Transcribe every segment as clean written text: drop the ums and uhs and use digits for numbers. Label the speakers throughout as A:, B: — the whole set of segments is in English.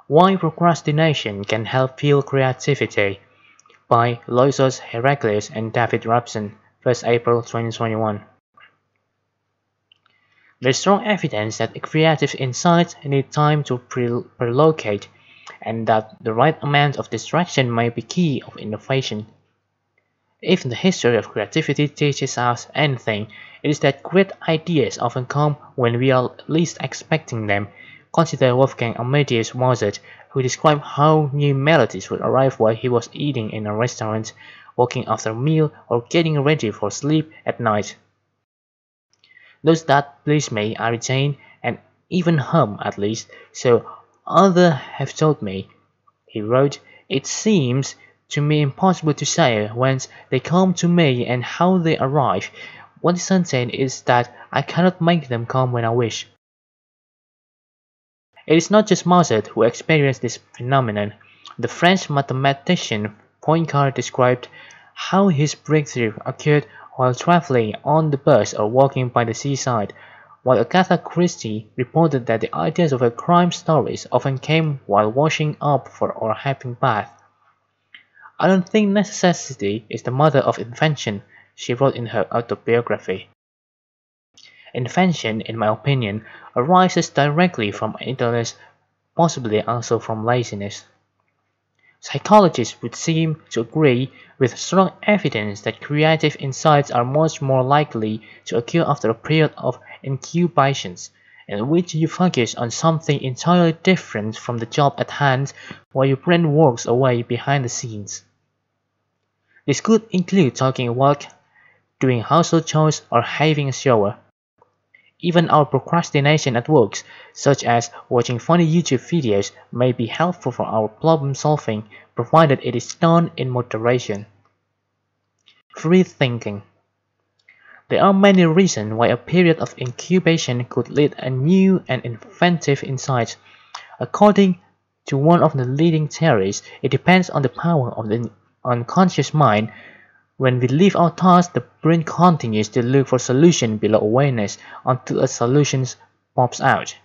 A: Why Procrastination Can Help Fuel Creativity by Loisos Heraklius and David Robson, 1st April 2021. There is strong evidence that creative insights need time to percolate, and that the right amount of distraction may be key of innovation. If the history of creativity teaches us anything, it is that great ideas often come when we are least expecting them. Consider Wolfgang Amadeus Mozart, who described how new melodies would arrive while he was eating in a restaurant, walking after a meal, or getting ready for sleep at night. Those that please me I retain and even hum at least, so others have told me. He wrote, "It seems to me impossible to say whence they come to me and how they arrive. What is certain is that I cannot make them come when I wish." It is not just Mozart who experienced this phenomenon. The French mathematician Poincare described how his breakthrough occurred while traveling on the bus or walking by the seaside, while Agatha Christie reported that the ideas of her crime stories often came while washing up or having bath. "I don't think necessity is the mother of invention," she wrote in her autobiography. Invention, in my opinion, arises directly from idleness, possibly also from laziness. Psychologists would seem to agree with strong evidence that creative insights are much more likely to occur after a period of incubation, in which you focus on something entirely different from the job at hand while your brain works away behind the scenes. This could include talking work, doing household chores, or having a shower. Even our procrastination at work, such as watching funny YouTube videos, may be helpful for our problem solving, provided it is done in moderation. Free thinking. There are many reasons why a period of incubation could lead a new and inventive insight. According to one of the leading theories, it depends on the power of the unconscious mind. When we leave our task, the brain continues to look for solutions below awareness until a solution pops out.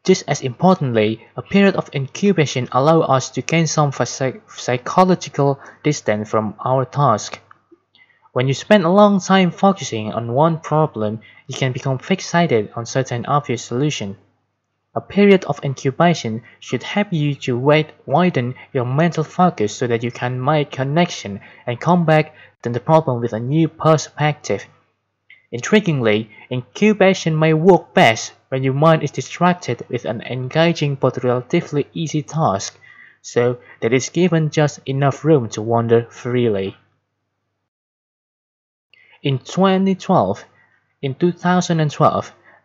A: Just as importantly, a period of incubation allows us to gain some psychological distance from our task. When you spend a long time focusing on one problem, you can become fixated on certain obvious solution. A period of incubation should help you to widen your mental focus so that you can make connection and come back to the problem with a new perspective. Intriguingly, incubation may work best when your mind is distracted with an engaging but relatively easy task, so that it's given just enough room to wander freely. In 2012,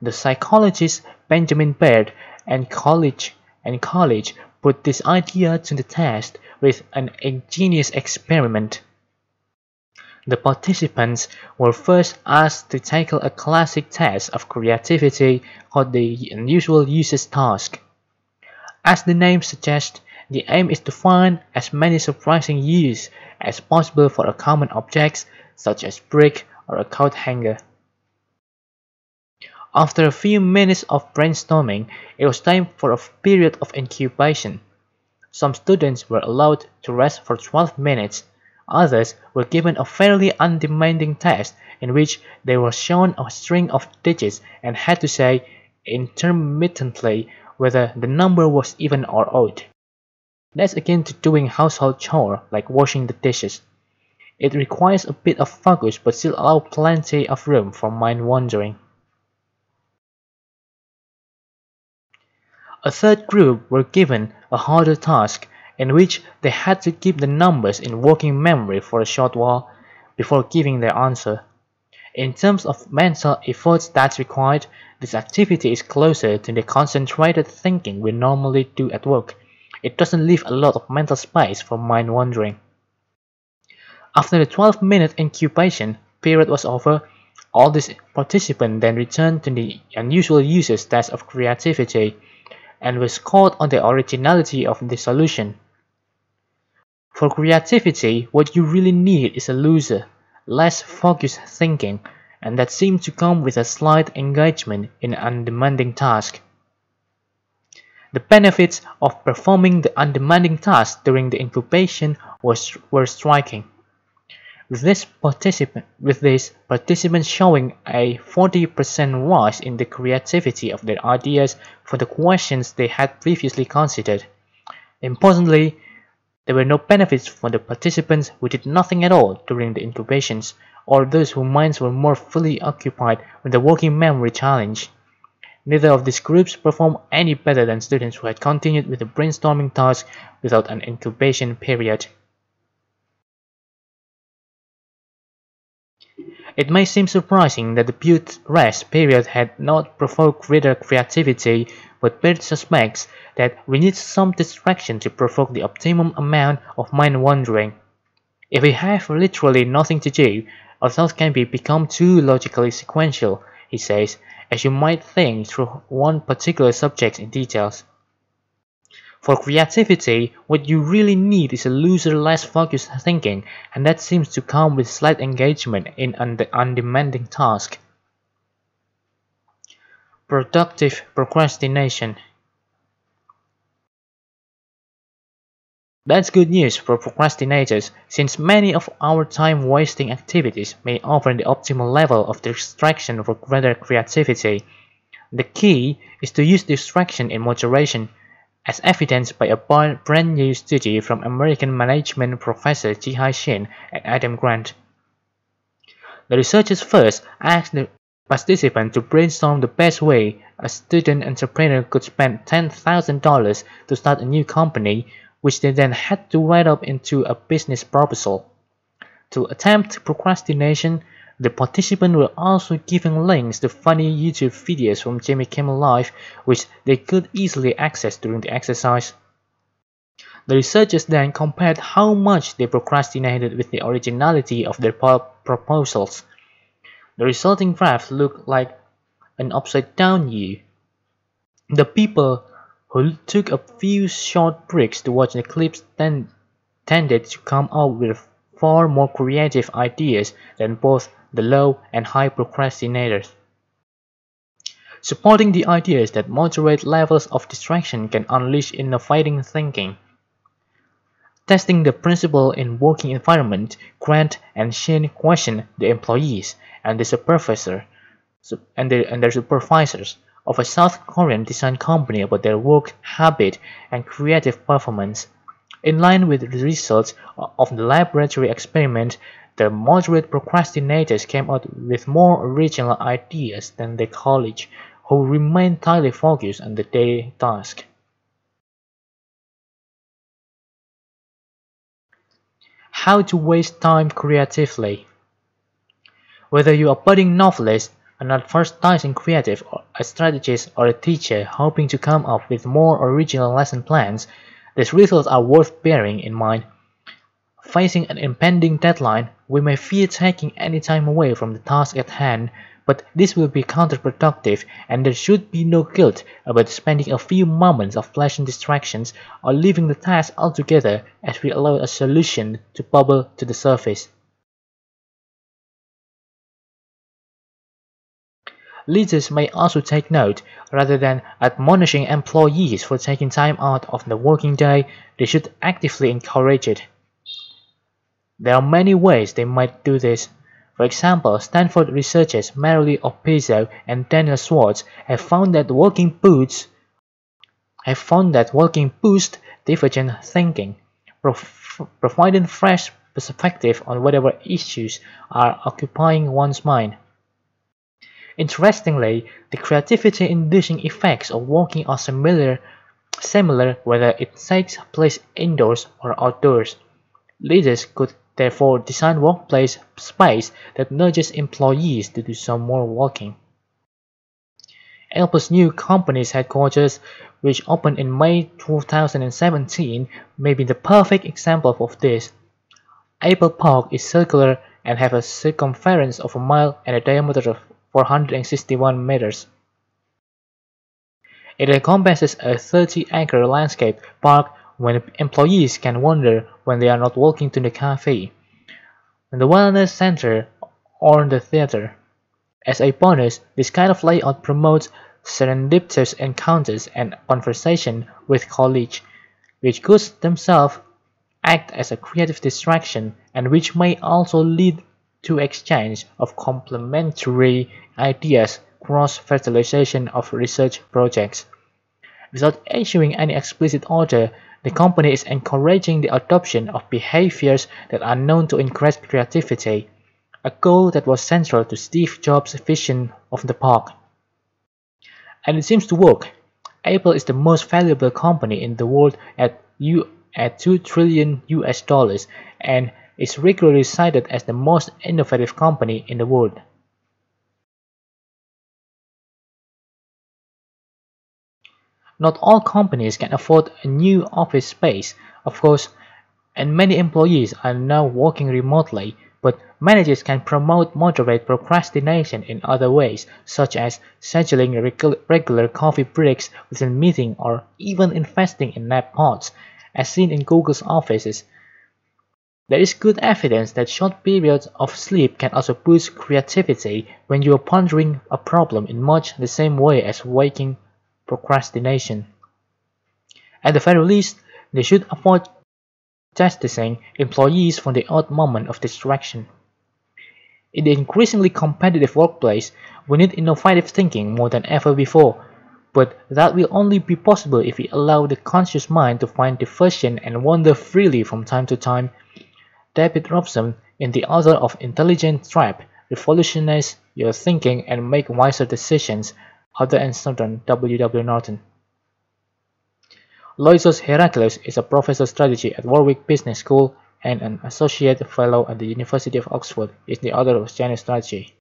A: the psychologist Benjamin Baird and colleagues put this idea to the test with an ingenious experiment. The participants were first asked to tackle a classic test of creativity called the unusual uses task. As the name suggests, the aim is to find as many surprising uses as possible for a common object, such as brick or a coat hanger. After a few minutes of brainstorming, it was time for a period of incubation. Some students were allowed to rest for 12 minutes. Others were given a fairly undemanding test in which they were shown a string of digits and had to say intermittently whether the number was even or odd. That's akin to doing household chore like washing the dishes. It requires a bit of focus but still allows plenty of room for mind wandering. A third group were given a harder task, in which they had to keep the numbers in working memory for a short while before giving their answer. In terms of mental efforts that's required, this activity is closer to the concentrated thinking we normally do at work. It doesn't leave a lot of mental space for mind wandering. After the 12-minute incubation period was over, all these participants then returned to the unusual uses test of creativity and were scored on the originality of the solution. For creativity, what you really need is a looser, less focused thinking, and that seems to come with a slight engagement in an undemanding task. The benefits of performing the undemanding task during the incubation were striking. With participants showing a 40% rise in the creativity of their ideas for the questions they had previously considered. Importantly, there were no benefits for the participants who did nothing at all during the incubations, or those whose minds were more fully occupied with the working memory challenge. Neither of these groups performed any better than students who had continued with the brainstorming task without an incubation period. It may seem surprising that the Butte rest period had not provoked greater creativity, but Baird suspects that we need some distraction to provoke the optimum amount of mind wandering. If we have literally nothing to do, our thoughts can become too logically sequential, he says, as you might think through one particular subject in details. For creativity, what you really need is a looser, less focused thinking, and that seems to come with slight engagement in an undemanding task. Productive procrastination. That's good news for procrastinators, since many of our time-wasting activities may offer the optimal level of distraction for greater creativity. The key is to use distraction in moderation, as evidenced by a brand new study from American management professor Ji-Hai Shin and Adam Grant. The researchers first asked the participants to brainstorm the best way a student entrepreneur could spend $10,000 to start a new company, which they then had to write up into a business proposal. To attempt procrastination, the participants were also given links to funny YouTube videos from Jimmy Kimmel Live, which they could easily access during the exercise. The researchers then compared how much they procrastinated with the originality of their proposals. The resulting graph looked like an upside-down U. The people who took a few short breaks to watch the clips tended to come up with far more creative ideas than both the low and high procrastinators, supporting the ideas that moderate levels of distraction can unleash innovative thinking. Testing the principle in working environment, Grant and Shin questioned the employees and their supervisors of a South Korean design company about their work habit and creative performance. In line with the results of the laboratory experiment, the moderate procrastinators came out with more original ideas than their colleagues, who remained tightly focused on the daily task. How to waste time creatively. Whether you are a budding novelist, an advertising creative, a strategist, or a teacher hoping to come up with more original lesson plans, these results are worth bearing in mind. Facing an impending deadline, we may fear taking any time away from the task at hand, but this will be counterproductive, and there should be no guilt about spending a few moments of pleasant distractions or leaving the task altogether as we allow a solution to bubble to the surface. Leaders may also take note, rather than admonishing employees for taking time out of the working day, they should actively encourage it. There are many ways they might do this. For example, Stanford researchers Marilee Opizzo and Daniel Schwartz have found that working boosts divergent thinking, providing fresh perspective on whatever issues are occupying one's mind. Interestingly, the creativity-inducing effects of walking are similar whether it takes place indoors or outdoors. Leaders could therefore design workplace space that nudges employees to do some more walking. Apple's new company's headquarters, which opened in May 2017, may be the perfect example of this. Apple Park is circular and has a circumference of a mile and a diameter of 461 meters. It encompasses a 30-acre landscape park when employees can wander when they are not walking to the cafe, the wellness center, or the theater. As a bonus, this kind of layout promotes serendipitous encounters and conversation with colleagues, which could themselves act as a creative distraction and which may also lead to exchange of complementary ideas, cross-fertilization of research projects. Without issuing any explicit order, the company is encouraging the adoption of behaviors that are known to encourage creativity, a goal that was central to Steve Jobs' vision of the park. And it seems to work. Apple is the most valuable company in the world at 2 trillion US dollars and is regularly cited as the most innovative company in the world. Not all companies can afford a new office space, of course, and many employees are now working remotely, but managers can promote moderate procrastination in other ways, such as scheduling regular coffee breaks within meetings or even investing in nap pods, as seen in Google's offices. There is good evidence that short periods of sleep can also boost creativity when you are pondering a problem in much the same way as waking procrastination. At the very least, they should avoid chastising employees for the odd moment of distraction. In the increasingly competitive workplace, we need innovative thinking more than ever before, but that will only be possible if we allow the conscious mind to find diversion and wander freely from time to time. David Robson, in the author of Intelligent Trap, revolutionize your thinking and make wiser decisions. Huther and Southern, W. W. Norton. Loisos Heraklios is a professor of strategy at Warwick Business School and an associate fellow at the University of Oxford. He is the author of Chinese Strategy.